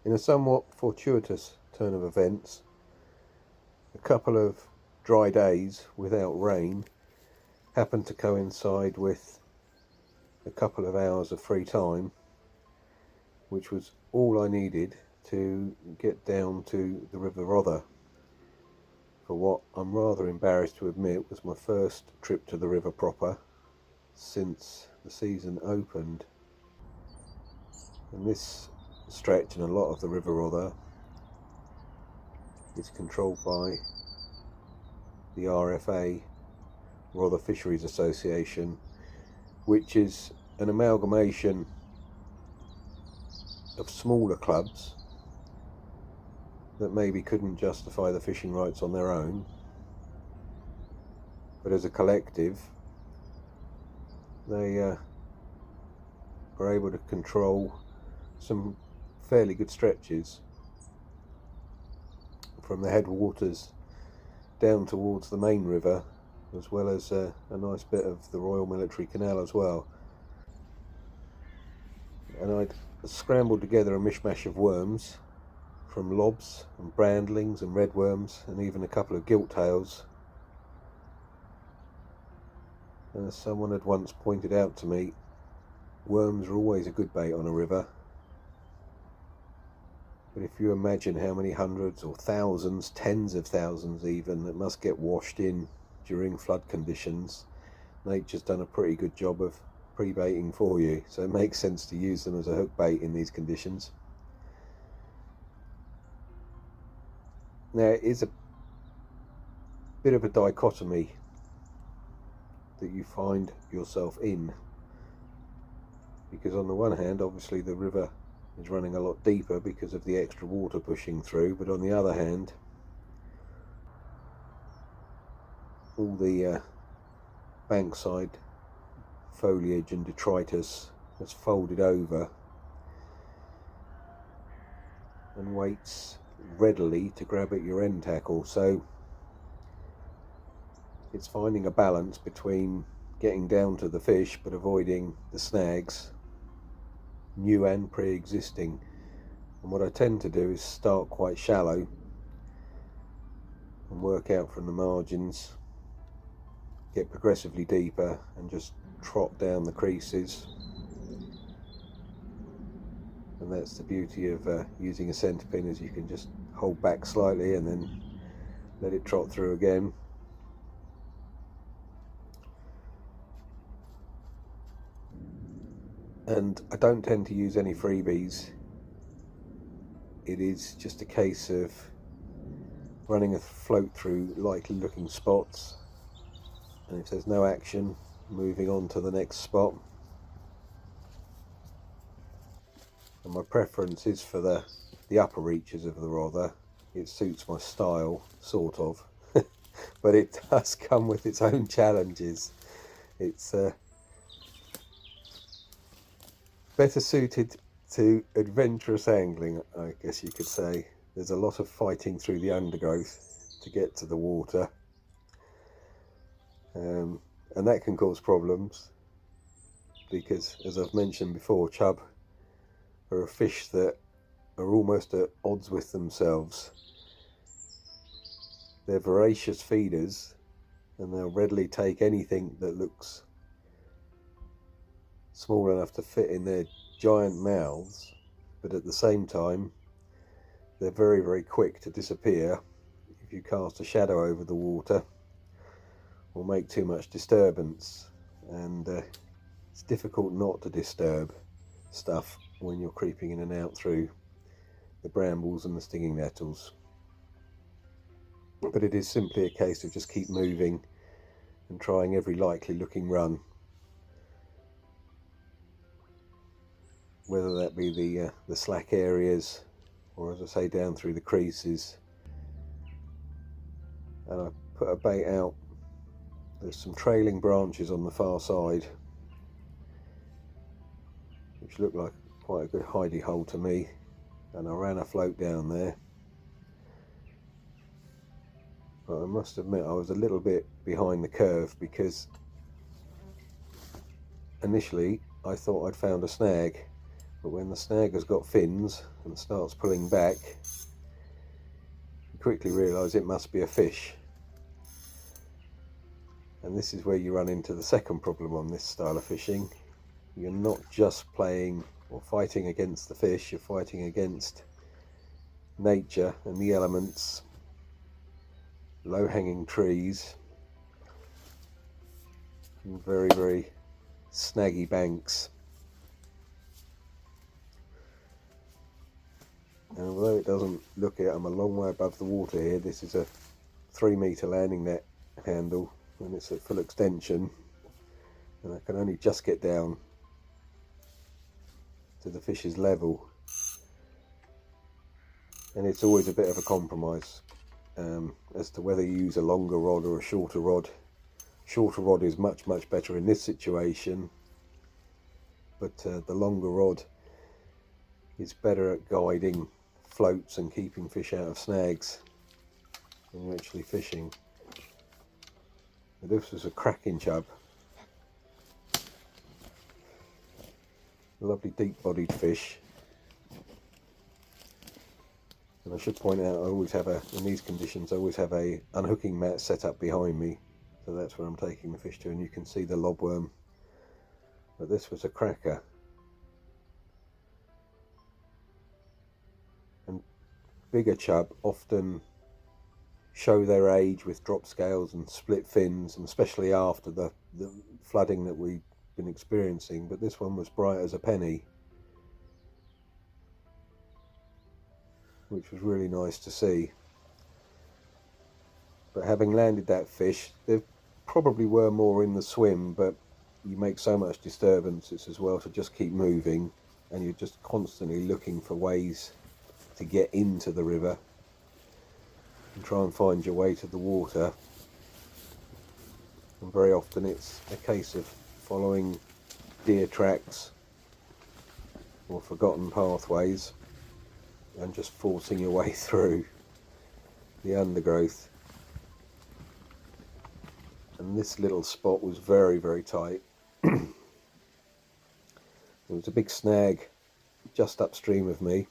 In a somewhat fortuitous turn of events, a couple of dry days without rain happened to coincide with a couple of hours of free time, which was all I needed to get down to the River Rother for what I'm rather embarrassed to admit was my first trip to the river proper since the season opened. And this stretch and a lot of the River Rother is controlled by the RFA, Rother Fisheries Association, which is an amalgamation of smaller clubs that maybe couldn't justify the fishing rights on their own, but as a collective they are able to control some fairly good stretches from the headwaters down towards the main river, as well as a nice bit of the Royal Military Canal as well. And I'd scrambled together a mishmash of worms, from lobs and brandlings and redworms and even a couple of gilt tails. And as someone had once pointed out to me, worms are always a good bait on a river. But if you imagine how many hundreds or thousands, tens of thousands even, that must get washed in during flood conditions, nature's done a pretty good job of pre-baiting for you, so it makes sense to use them as a hook bait in these conditions. Now, it is a bit of a dichotomy that you find yourself in, because on the one hand, obviously the river is running a lot deeper because of the extra water pushing through, but on the other hand, all the bankside foliage and detritus has folded over and waits readily to grab at your end tackle. So it's finding a balance between getting down to the fish but avoiding the snags, new and pre-existing. And what I tend to do is start quite shallow and work out from the margins, get progressively deeper and just trot down the creases. And that's the beauty of using a centre pin, is you can just hold back slightly and then let it trot through again. And I don't tend to use any freebies. It is just a case of running a float through likely looking spots, and if there's no action, moving on to the next spot. And my preference is for the upper reaches of the Rother. It suits my style, sort of, but it does come with its own challenges. It's better suited to adventurous angling, I guess you could say. There's a lot of fighting through the undergrowth to get to the water, and that can cause problems because, as I've mentioned before, chub are a fish that are almost at odds with themselves. They're voracious feeders and they'll readily take anything that looks small enough to fit in their giant mouths, but at the same time they're very, very quick to disappear if you cast a shadow over the water or make too much disturbance. And it's difficult not to disturb stuff when you're creeping in and out through the brambles and the stinging nettles. But it is simply a case of just keep moving and trying every likely looking run, whether that be the slack areas or, as I say, down through the creases. And I put a bait out. There's some trailing branches on the far side which look like quite a good hidey hole to me, and I ran a float down there. But I must admit I was a little bit behind the curve, because initially I thought I'd found a snag, But when the snag has got fins and starts pulling back, you quickly realise it must be a fish. And this is where you run into the second problem on this style of fishing. You're not just playing or fighting against the fish, you're fighting against nature and the elements, low-hanging trees, and very, very snaggy banks. And although it doesn't look it, I'm a long way above the water here. This is a 3-metre landing net handle and it's at full extension, and I can only just get down to the fish's level. And it's always a bit of a compromise as to whether you use a longer rod or a shorter rod. Shorter rod is much better in this situation, but the longer rod is better at guiding floats and keeping fish out of snags when you're actually fishing. But this was a cracking chub, a lovely deep-bodied fish. And I should point out, I always have in these conditions, I always have a unhooking mat set up behind me, so that's where I'm taking the fish to, and you can see the lobworm. But this was a cracker. And bigger chub often show their age with drop scales and split fins, and especially after the flooding that we've been experiencing. But this one was bright as a penny, which was really nice to see. But having landed that fish, there probably were more in the swim, but you make so much disturbance as well to just keep moving, and you're just constantly looking for ways to get into the river and try and find your way to the water. And very often it's a case of following deer tracks or forgotten pathways and just forcing your way through the undergrowth. And this little spot was very tight. There was a big snag just upstream of me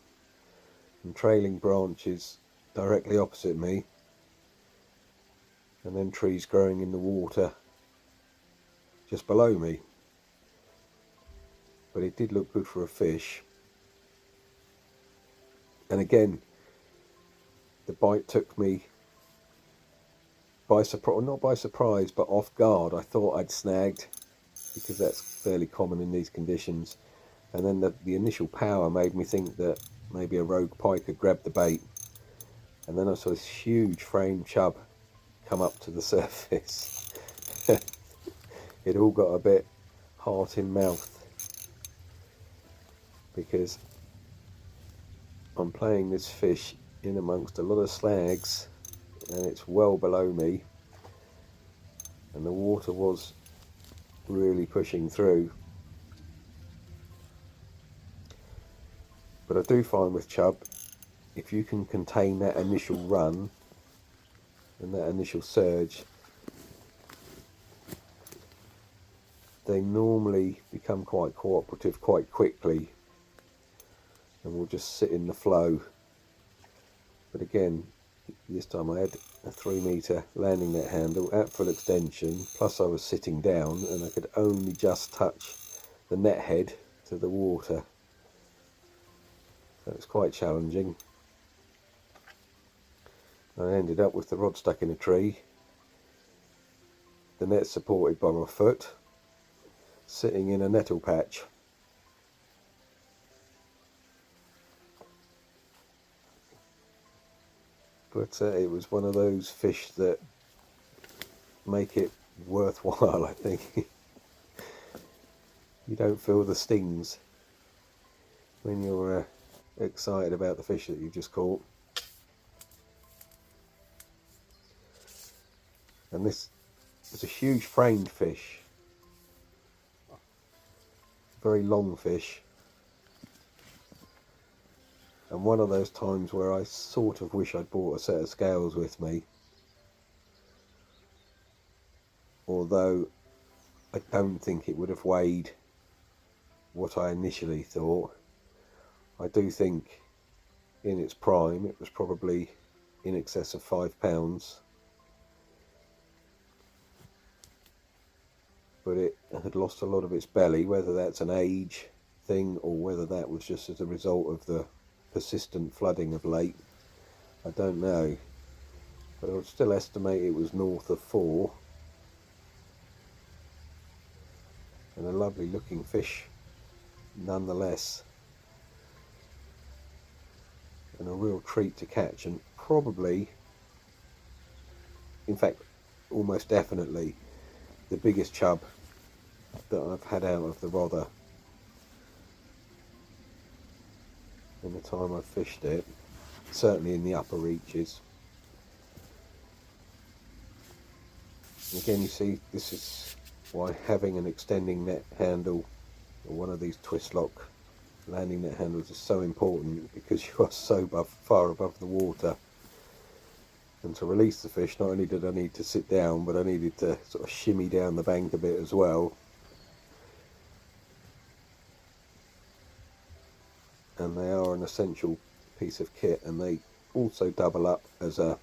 and trailing branches directly opposite me, and then trees growing in the water just below me. But it did look good for a fish. And again, the bite took me by surprise, not by surprise, but off guard. I thought I'd snagged, because that's fairly common in these conditions. And then the initial power made me think that maybe a rogue pike had grabbed the bait. And then I saw this huge frame chub come up to the surface. It all got a bit heart in mouth, because I'm playing this fish in amongst a lot of slags, and it's well below me, and the water was really pushing through. But I do find with chub, if you can contain that initial run and that initial surge, they normally become quite cooperative quite quickly and will just sit in the flow. But again, this time I had a 3-metre landing net handle at full extension, plus I was sitting down and I could only just touch the net head to the water. So it was quite challenging. I ended up with the rod stuck in a tree, the net supported by my foot, sitting in a nettle patch. But it was one of those fish that make it worthwhile, I think. You don't feel the stings when you're excited about the fish that you've just caught. And this was a huge framed fish, very long fish, and one of those times where I sort of wish I'd brought a set of scales with me, although I don't think it would have weighed what I initially thought. I do think in its prime it was probably in excess of £5, but it had lost a lot of its belly. Whether that's an age thing or whether that was just as a result of the persistent flooding of late, I don't know, but I would still estimate it was north of 4, and a lovely looking fish nonetheless, and a real treat to catch, and probably, in fact almost definitely, the biggest chub that I've had out of the Rother in the time I've fished it, certainly in the upper reaches. And again, you see, this is why having an extending net handle or one of these twist lock landing net handles is so important, because you are so far above the water. And to release the fish, not only did I need to sit down, but I needed to sort of shimmy down the bank a bit as well. And they are an essential piece of kit, and they also double up as a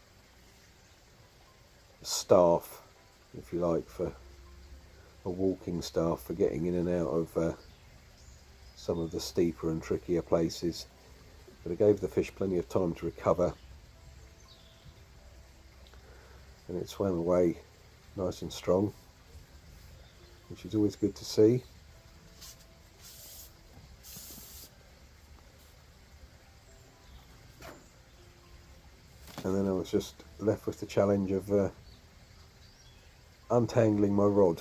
staff, if you like, for a walking staff for getting in and out of some of the steeper and trickier places. But it gave the fish plenty of time to recover, and it swam away nice and strong, which is always good to see. And then I was just left with the challenge of untangling my rod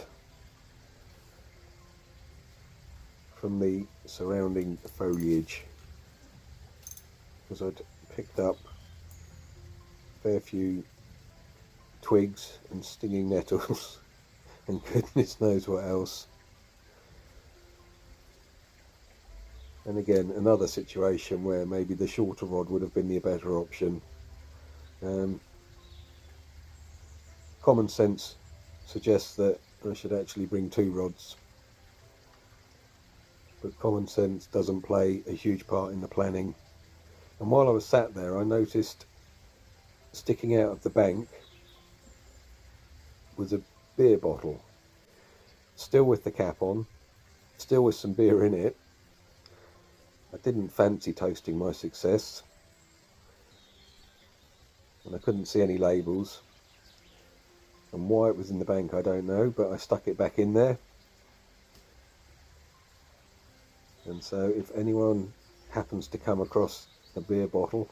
from the surrounding foliage, because I'd picked up a fair few twigs and stinging nettles and goodness knows what else. And again, another situation where maybe the shorter rod would have been the better option. Common sense suggests that I should actually bring 2 rods, but common sense doesn't play a huge part in the planning. And while I was sat there, I noticed sticking out of the bank was a beer bottle, still with the cap on, still with some beer in it. I didn't fancy toasting my success, and I couldn't see any labels, and why it was in the bank I don't know, but I stuck it back in there. And so if anyone happens to come across a beer bottle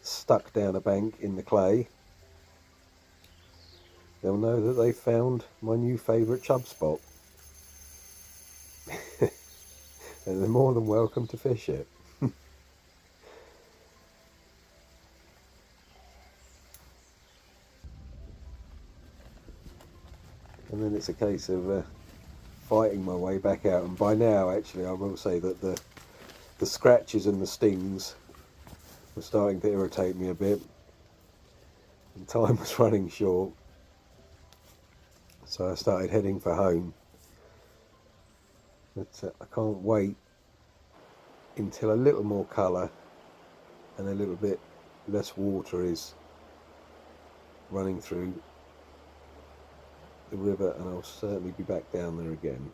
stuck down a bank in the clay, they'll know that they've found my new favourite chub spot. And they're more than welcome to fish it. And then it's a case of fighting my way back out, and by now actually I will say that the scratches and the stings were starting to irritate me a bit, and time was running short, so I started heading for home. But I can't wait until a little more colour and a little bit less water is running through the river, and I'll certainly be back down there again.